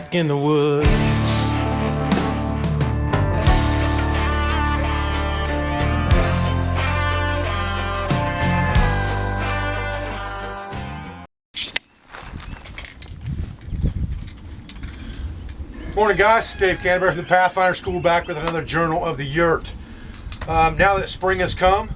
back in the woods. Morning guys, Dave Canterbury from the Pathfinder School back with another journal of the Yurt. Now that spring has come,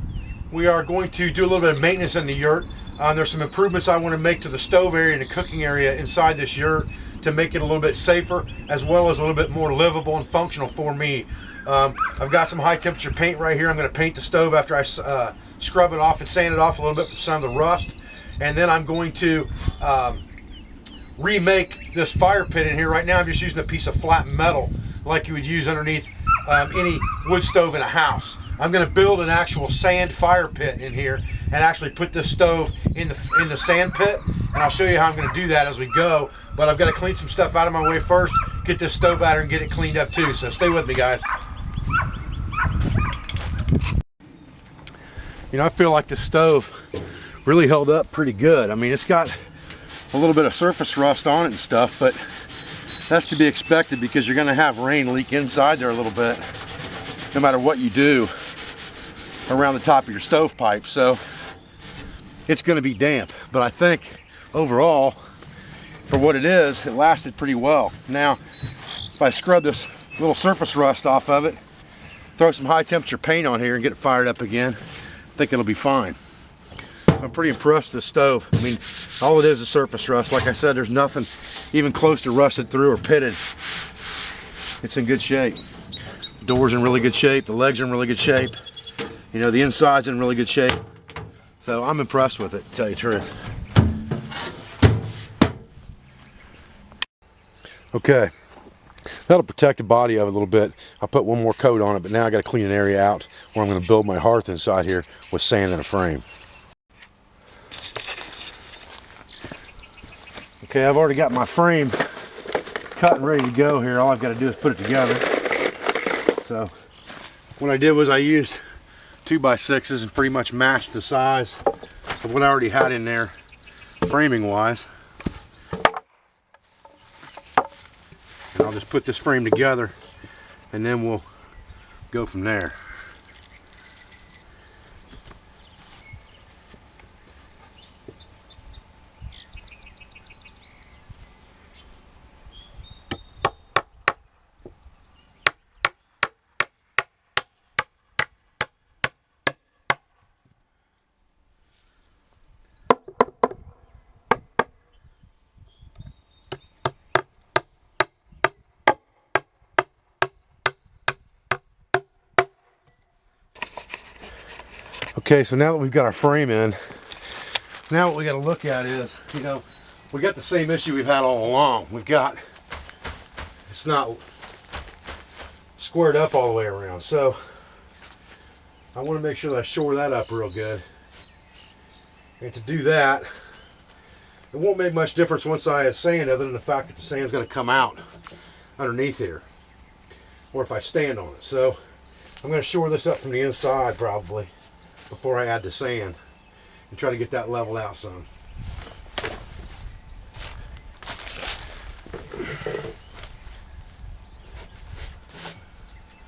we are going to do a little bit of maintenance in the Yurt. There's some improvements I want to make to the stove area and the cooking area inside this Yurt to make it a little bit safer as well as a little bit more livable and functional for me. I've got some high temperature paint right here. I'm going to paint the stove after I scrub it off and sand it off a little bit from some of the rust. And then I'm going to remake this fire pit in here. Right now I'm just using a piece of flat metal like you would use underneath any wood stove in a house. I'm going to build an actual sand fire pit in here and actually put this stove in the sand pit, and I'll show you how I'm going to do that as we go. But I've got to clean some stuff out of my way first, get this stove out here and get it cleaned up too, so stay with me guys. You know, I feel like this stove really held up pretty good. I mean, it's got a little bit of surface rust on it and stuff, but that's to be expected because you're going to have rain leak inside there a little bit no matter what you do around the top of your stovepipe, so it's going to be damp. But I think overall, for what it is, it lasted pretty well. Now if I scrub this little surface rust off of it, throw some high temperature paint on here and get it fired up again, I think it'll be fine. I'm pretty impressed with this stove. I mean, all it is surface rust. Like I said, there's nothing even close to rusted through or pitted. It's in good shape. The door's in really good shape. The legs are in really good shape. You know, the inside's in really good shape. So I'm impressed with it, to tell you the truth. Okay, that'll protect the body of it a little bit. I'll put one more coat on it, but now I got to clean an area out where I'm going to build my hearth inside here with sand and a frame. Okay, I've already got my frame cut and ready to go here. All I've got to do is put it together. So what I did was I used 2x6s and pretty much matched the size of what I already had in there framing wise. And I'll just put this frame together and then we'll go from there. Okay, so now that we've got our frame in, now what we got to look at is, you know, we got the same issue we've had all along. It's not squared up all the way around, so I want to make sure that I shore that up real good. And to do that, it won't make much difference once I add sand, other than the fact that the sand's going to come out underneath here, or if I stand on it. So I'm going to shore this up from the inside probably before I add the sand and try to get that leveled out some.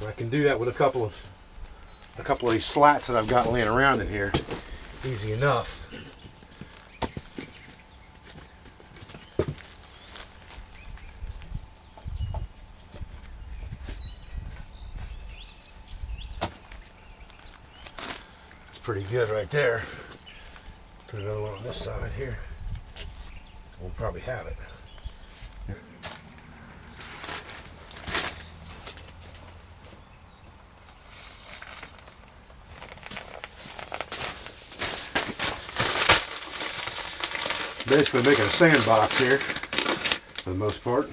And I can do that with a couple of these slats that I've got laying around in here. Easy enough. Pretty good right there. Put another one on this side here. We'll probably have it. Basically making a sandbox here for the most part.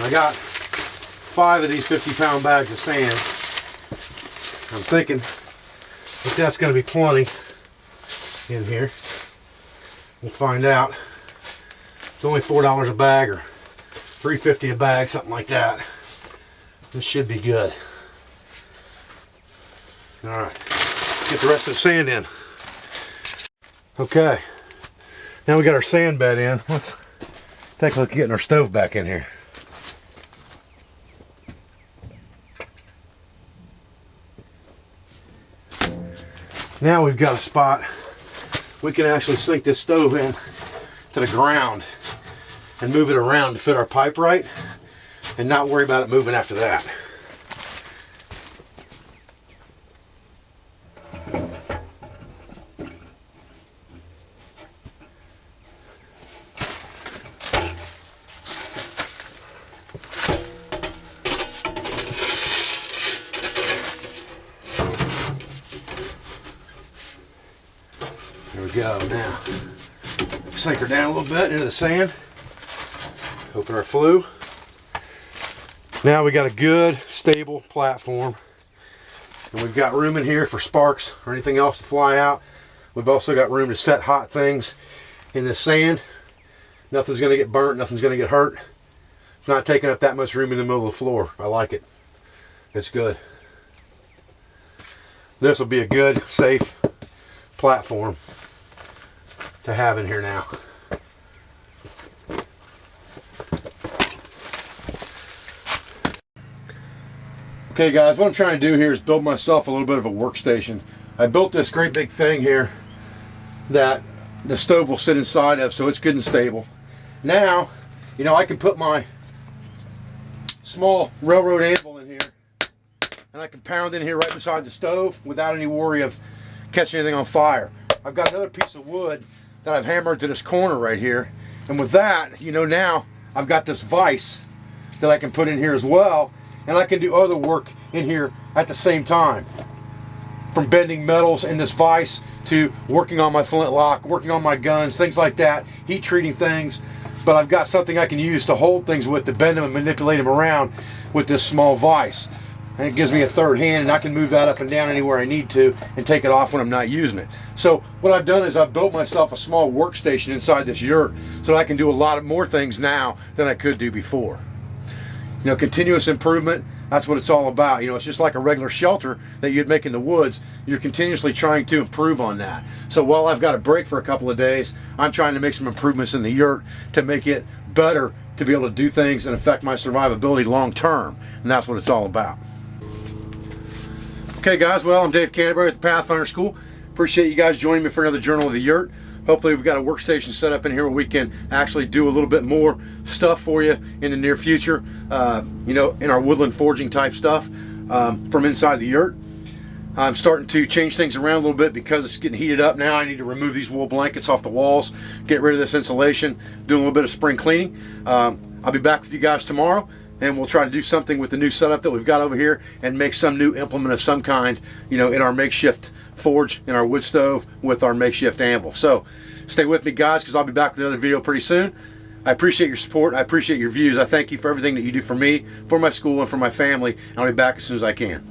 I got 5 of these 50-pound bags of sand. I'm thinking that that's going to be plenty in here. We'll find out. It's only $4 a bag or $3.50 a bag, something like that. This should be good. All right, get the rest of the sand in. Okay, now we got our sand bed in. Let's take a look at getting our stove back in here. Now we've got a spot we can actually sink this stove in to the ground and move it around to fit our pipe right and not worry about it moving after that. There we go. Now, sink her down a little bit into the sand. Open our flue. Now we got a good, stable platform. And we've got room in here for sparks or anything else to fly out. We've also got room to set hot things in the sand. Nothing's going to get burnt. Nothing's going to get hurt. It's not taking up that much room in the middle of the floor. I like it. It's good. This will be a good, safe platform to have in here now. Okay guys, what I'm trying to do here is build myself a little bit of a workstation. I built this great big thing here that the stove will sit inside of, so it's good and stable. Now, you know, I can put my small railroad anvil in here and I can pound in here right beside the stove without any worry of catching anything on fire. I've got another piece of wood that I've hammered to this corner right here, and with that, you know, now I've got this vise that I can put in here as well, and I can do other work in here at the same time, from bending metals in this vise to working on my flintlock, working on my guns, things like that, heat treating things. But I've got something I can use to hold things with, to bend them and manipulate them around with this small vise. And it gives me a third hand, and I can move that up and down anywhere I need to and take it off when I'm not using it. So what I've done is I've built myself a small workstation inside this yurt so that I can do a lot of more things now than I could do before. You know, continuous improvement, that's what it's all about. You know, it's just like a regular shelter that you'd make in the woods. You're continuously trying to improve on that. So while I've got a break for a couple of days, I'm trying to make some improvements in the yurt to make it better to be able to do things and affect my survivability long term. And that's what it's all about. Okay guys, well, I'm Dave Canterbury at the Pathfinder School. Appreciate you guys joining me for another Journal of the Yurt. Hopefully we've got a workstation set up in here where we can actually do a little bit more stuff for you in the near future, you know, in our woodland foraging type stuff from inside the yurt. I'm starting to change things around a little bit because it's getting heated up now. I need to remove these wool blankets off the walls, get rid of this insulation, do a little bit of spring cleaning. I'll be back with you guys tomorrow, and we'll try to do something with the new setup that we've got over here and make some new implement of some kind, you know, in our makeshift forge, in our wood stove with our makeshift anvil. So stay with me guys, because I'll be back with another video pretty soon. I appreciate your support. I appreciate your views. I thank you for everything that you do for me, for my school, and for my family. And I'll be back as soon as I can.